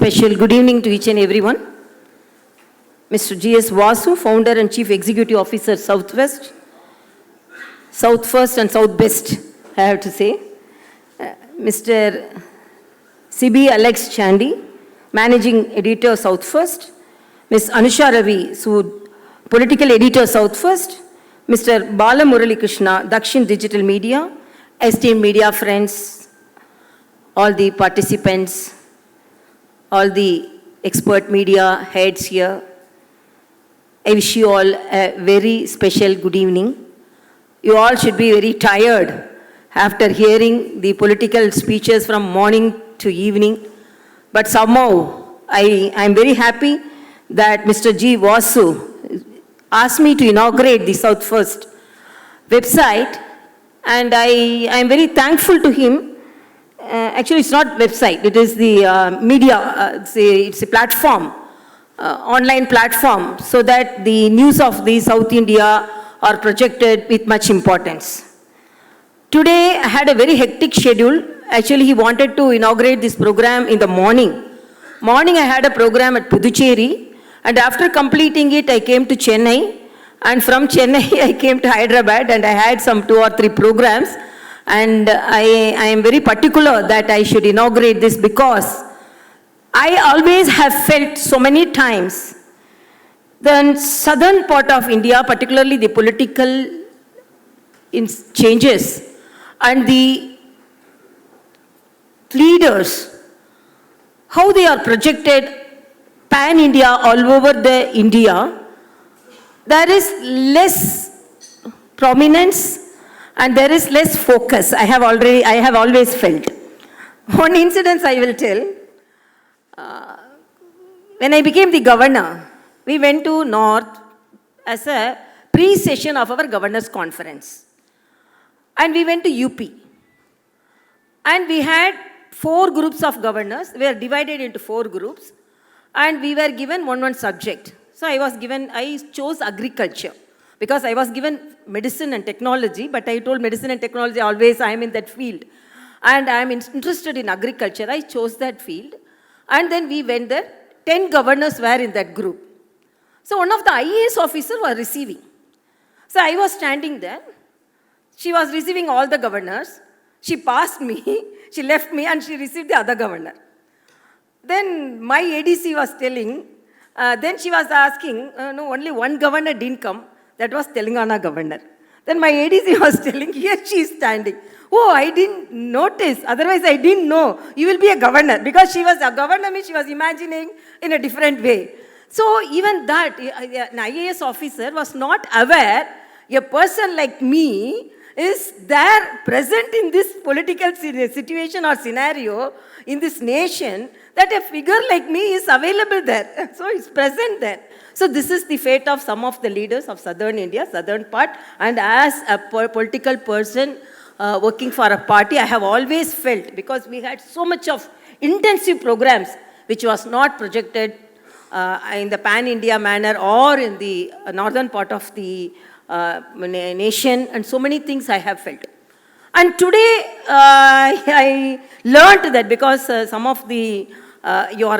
special good evening to each and everyone. Mr. G.S. Vasu, Founder and Chief Executive Officer, Southwest, South First and South Best, I have to say. Mr. C.B. Alex Chandy, Managing Editor, South First. Ms. Anusha Ravi Sood, Political Editor, South First. Mr. Bala Murali Krishna, Dakshin Digital Media, esteemed media friends, all the participants, all the expert media heads here. I wish you all a very special good evening. You all should be very tired after hearing the political speeches from morning to evening. But somehow, I am very happy that Mr. G. Vasu asked me to inaugurate the South First website, and I am very thankful to him. Actually, it's not website, it is the media, it's a platform, online platform, so that the news of the South India are projected with much importance. Today, I had a very hectic schedule. Actually, he wanted to inaugurate this program in the morning. Morning, I had a program at Puducherry, and after completing it, I came to Chennai, and from Chennai, I came to Hyderabad, and I had some 2 or 3 programs, and I am very particular that I should inaugurate this because I always have felt so many times the southern part of India, particularly the political changes and the leaders, how they are projected pan-India all over the India, there is less prominence and there is less focus. I have always felt. One incident I will tell. When I became the governor, we went to North as a pre-session of our governor's conference. And we went to UP. And we had 4 groups of governors. We were divided into 4 groups. And we were given one subject. So I chose agriculture. Because I was given medicine and technology, but I told medicine and technology always I am in that field. And I am interested in agriculture. I chose that field. And then we went there. 10 governors were in that group. So one of the IAS officers was receiving. So I was standing there. She was receiving all the governors. She passed me, she left me, and she received the other governor. Then my ADC was telling, then she was asking, no, only one governor didn't come. That was Telangana governor. Then my ADC was telling, here she is standing. Oh, I didn't notice. Otherwise, I didn't know you will be a governor. Because she was a governor, means she was imagining in a different way. So even that, an IAS officer was not aware a person like me is there present in this political situation or scenario in this nation, that a figure like me is available there. So it's present there. So this is the fate of some of the leaders of southern India, southern part. And as a political person working for a party, I have always felt, because we had so much of intensive programs which was not projected in the pan-India manner or in the northern part of the nation, and so many things I have felt. And today I learned that because some of the your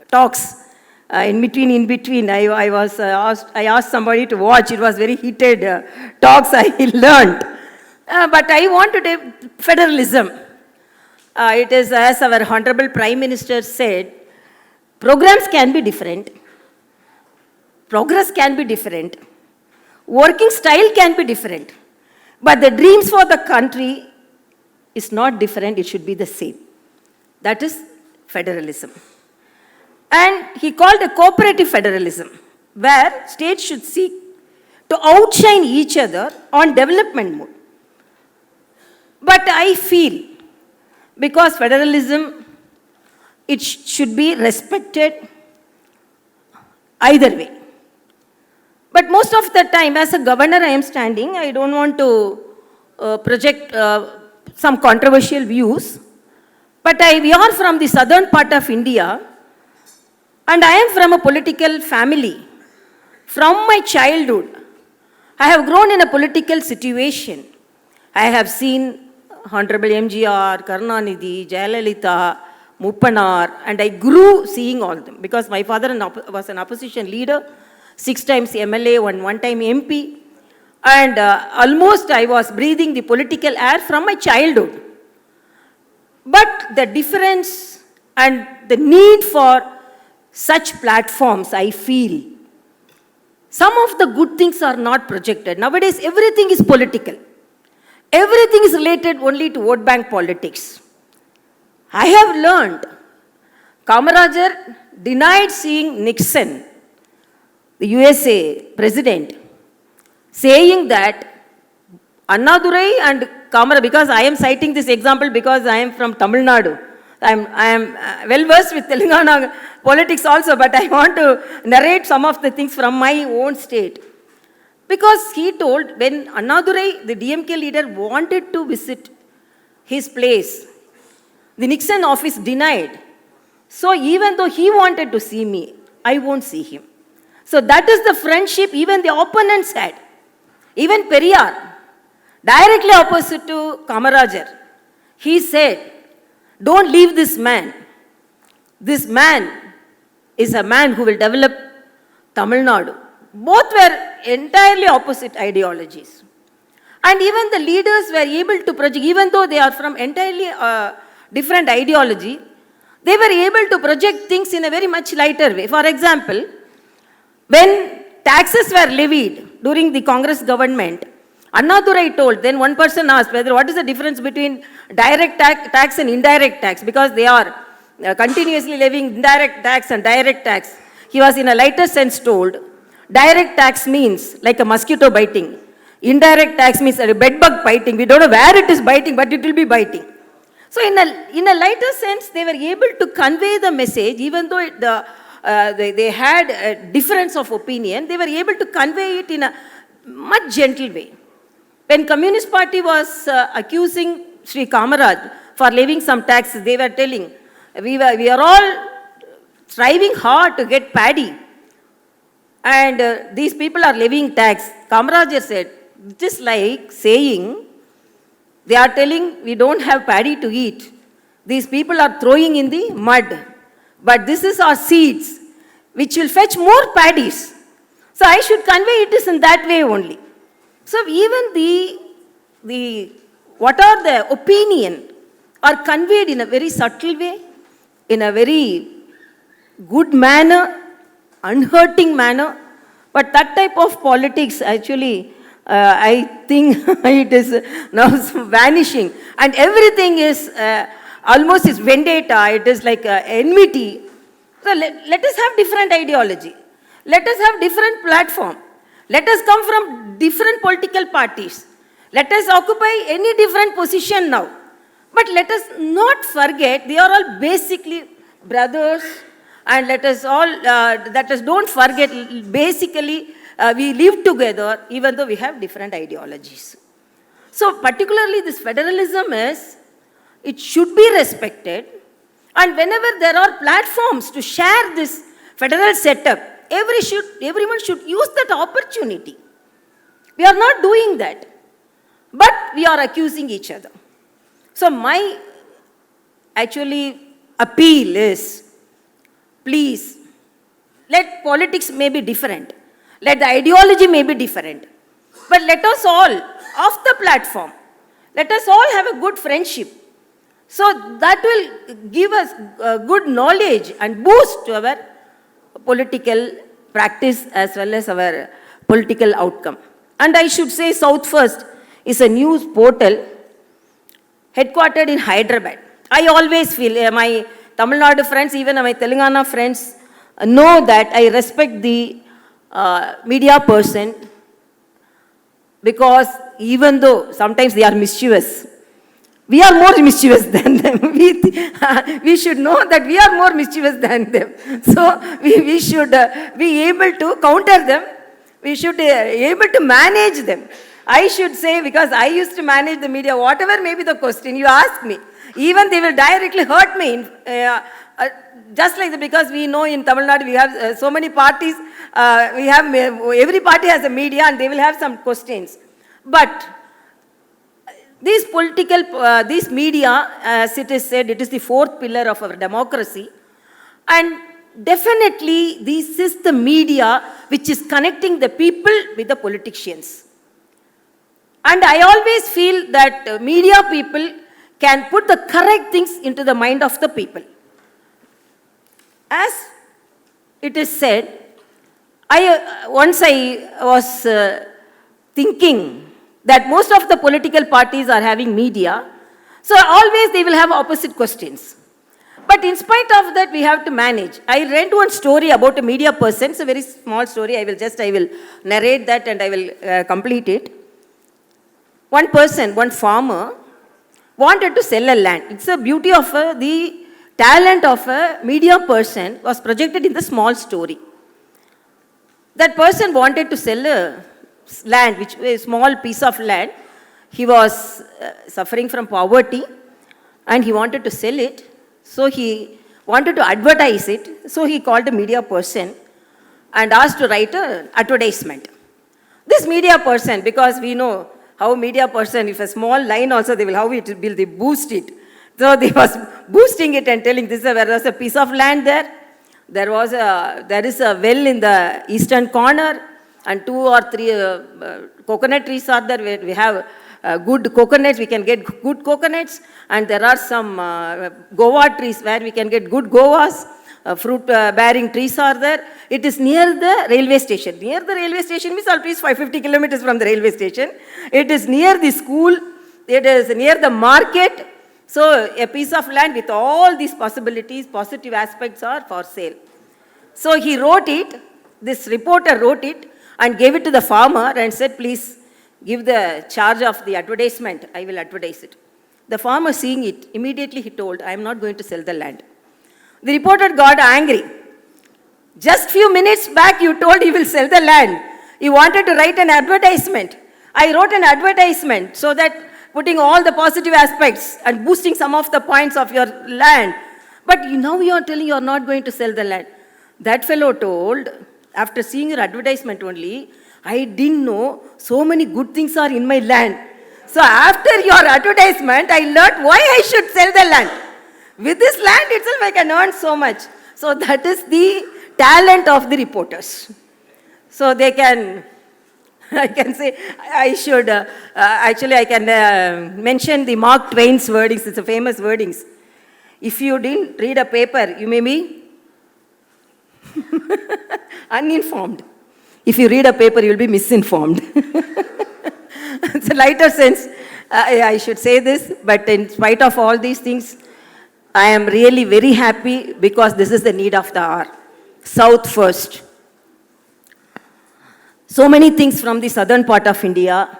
talks in between, I asked somebody to watch. It was very heated talks I learned. But I want to take federalism. It is, as our Honorable Prime Minister said, programs can be different, progress can be different, working style can be different, but the dreams for the country is not different, it should be the same. That is federalism. And he called a cooperative federalism, where states should seek to outshine each other on development mode. But I feel, because federalism, it should be respected either way. But most of the time, as a governor I am standing, I don't want to project some controversial views. But we are from the southern part of India, and I am from a political family. From my childhood, I have grown in a political situation. I have seen Honorable MGR, Karnanidhi, Jayalalitha, Muppanar, and I grew seeing all them because my father was an opposition leader, 6 times MLA, one time MP, and almost I was breathing the political air from my childhood. But the difference and the need for such platforms, I feel, some of the good things are not projected. Nowadays, everything is political. Everything is related only to vote bank politics. I have learned, Kamarajar denied seeing Nixon, the USA president, saying that Annadurai and Kamara, because I am citing this example because I am from Tamil Nadu. I am well versed with Telangana politics also, but I want to narrate some of the things from my own state. Because he told, when Annadurai, the DMK leader, wanted to visit his place, the Nixon office denied. So even though he wanted to see me, I won't see him. So that is the friendship even the opponents had. Even Periyar, directly opposite to Kamarajar, he said, don't leave this man. This man is a man who will develop Tamil Nadu. Both were entirely opposite ideologies. And even the leaders were able to project, even though they are from entirely different ideology, they were able to project things in a very much lighter way. For example, when taxes were levied during the Congress government, Annadurai told, then one person asked whether what is the difference between direct tax and indirect tax, because they are continuously levying indirect tax and direct tax. He was in a lighter sense told, direct tax means like a mosquito biting. Indirect tax means a bed bug biting. We don't know where it is biting, but it will be biting. So in a lighter sense, they were able to convey the message, even though they had a difference of opinion, they were able to convey it in a much gentle way. When Communist Party was accusing Sri Kamaraj for levying some taxes, they were telling, we are all striving hard to get paddy, and these people are levying tax. Kamaraj said, it is like saying, they are telling we don't have paddy to eat. These people are throwing in the mud, but this is our seeds, which will fetch more paddies. So I should convey it is in that way only. So even what are the opinion are conveyed in a very subtle way, in a very good manner, unhurting manner. But that type of politics actually, I think it is now vanishing. And everything is almost is vendetta, it is like enmity. So let us have different ideology. Let us have different platform. Let us come from different political parties. Let us occupy any different position now. But let us not forget, they are all basically brothers, and let us don't forget, basically we live together even though we have different ideologies. So particularly this federalism it should be respected, and whenever there are platforms to share this federal setup, everyone should use that opportunity. We are not doing that, but we are accusing each other. So my actually appeal is, please, let politics may be different, let the ideology may be different, but let us all, off the platform, let us all have a good friendship. So that will give us good knowledge and boost to our political practice as well as our political outcome. And I should say South First is a news portal headquartered in Hyderabad. I always feel, my Tamil Nadu friends, even my Telangana friends know that I respect the media person, because even though sometimes they are mischievous, we are more mischievous than them. We should know that we are more mischievous than them. So we should be able to counter them. We should be able to manage them. I should say, because I used to manage the media, whatever may be the question you ask me, even they will directly hurt me. Just like that, because we know in Tamil Nadu we have so many parties, every party has a media and they will have some questions. But These media, as it is said, it is the fourth pillar of our democracy. And definitely, this is the media which is connecting the people with the politicians. And I always feel that media people can put the correct things into the mind of the people. As it is said, once I was thinking that most of the political parties are having media, so always they will have opposite questions. But in spite of that, we have to manage. I read one story about a media person. It's a very small story. I will narrate that and I will complete it. One person, one farmer, wanted to sell a land. It's the beauty of the talent of a media person was projected in the small story. That person wanted to sell a land, which a small piece of land. He was suffering from poverty and he wanted to sell it. So he wanted to advertise it. So he called a media person and asked to write an advertisement. This media person, because we know how media person, if a small line also, they boost it. So they was boosting it and telling there was a piece of land there. There is a well in the eastern corner and 2 or 3 coconut trees are there where we have good coconuts, we can get good coconuts, and there are some guava trees where we can get good guavas, fruit bearing trees are there. It is near the railway station. Near the railway station means at least 550 kilometers from the railway station. It is near the school, it is near the market. So a piece of land with all these possibilities, positive aspects are for sale. So he wrote it, this reporter wrote it and gave it to the farmer and said, please give the charge of the advertisement, I will advertise it. The farmer seeing it, immediately he told, I am not going to sell the land. The reporter got angry. Just few minutes back you told you will sell the land. You wanted to write an advertisement. I wrote an advertisement so that putting all the positive aspects and boosting some of the points of your land. But now you are telling you are not going to sell the land. That fellow told, after seeing your advertisement only, I didn't know so many good things are in my land. So after your advertisement, I learned why I should sell the land. With this land itself, I can earn so much. So that is the talent of the reporters. So they can, I can say, I should, actually I can mention the Mark Twain's wordings. It's a famous wordings. If you didn't read a paper, you may be uninformed. If you read a paper, you will be misinformed. It's a lighter sense. I should say this, but in spite of all these things, I am really very happy because this is the need of the hour. South first. So many things from the southern part of India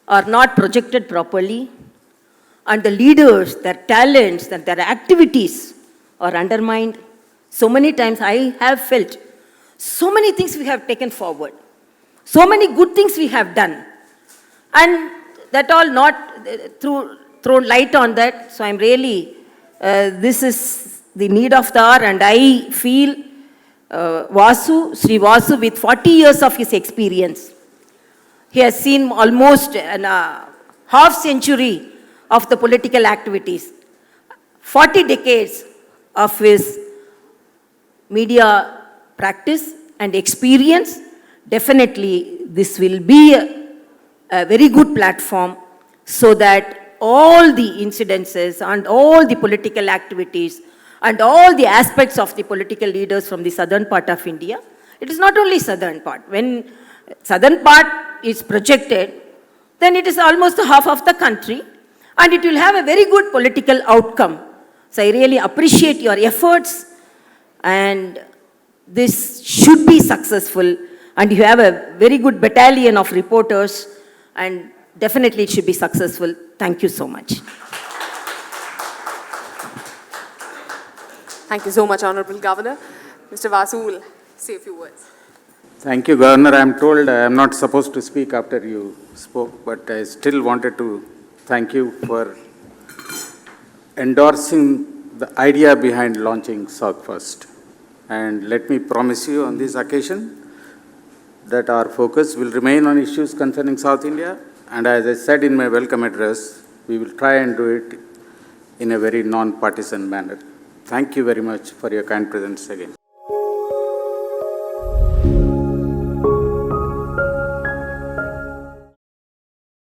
are not projected properly, and the leaders, their talents, and their activities are undermined. So many times I have felt so many things we have taken forward. So many good things we have done. And that all not thrown light on that. So I'm really, this is the need of the hour, and I feel Sri Vasu with 40 years of his experience. He has seen almost a half century of the political activities. 40 decades of his media practice and experience. Definitely this will be a very good platform so that all the incidences and all the political activities and all the aspects of the political leaders from the southern part of India, it is not only southern part. When southern part is projected, then it is almost half of the country and it will have a very good political outcome. So I really appreciate your efforts, and this should be successful, and you have a very good battalion of reporters, and definitely it should be successful. Thank you so much. Thank you so much, Honorable Governor. Mr. Vasu will say a few words. Thank you, Governor. I am told I am not supposed to speak after you spoke, but I still wanted to thank you for endorsing the idea behind launching South First. And let me promise you on this occasion that our focus will remain on issues concerning South India, And as I said in my welcome address, we will try and do it in a very non-partisan manner. Thank you very much for your kind presence again.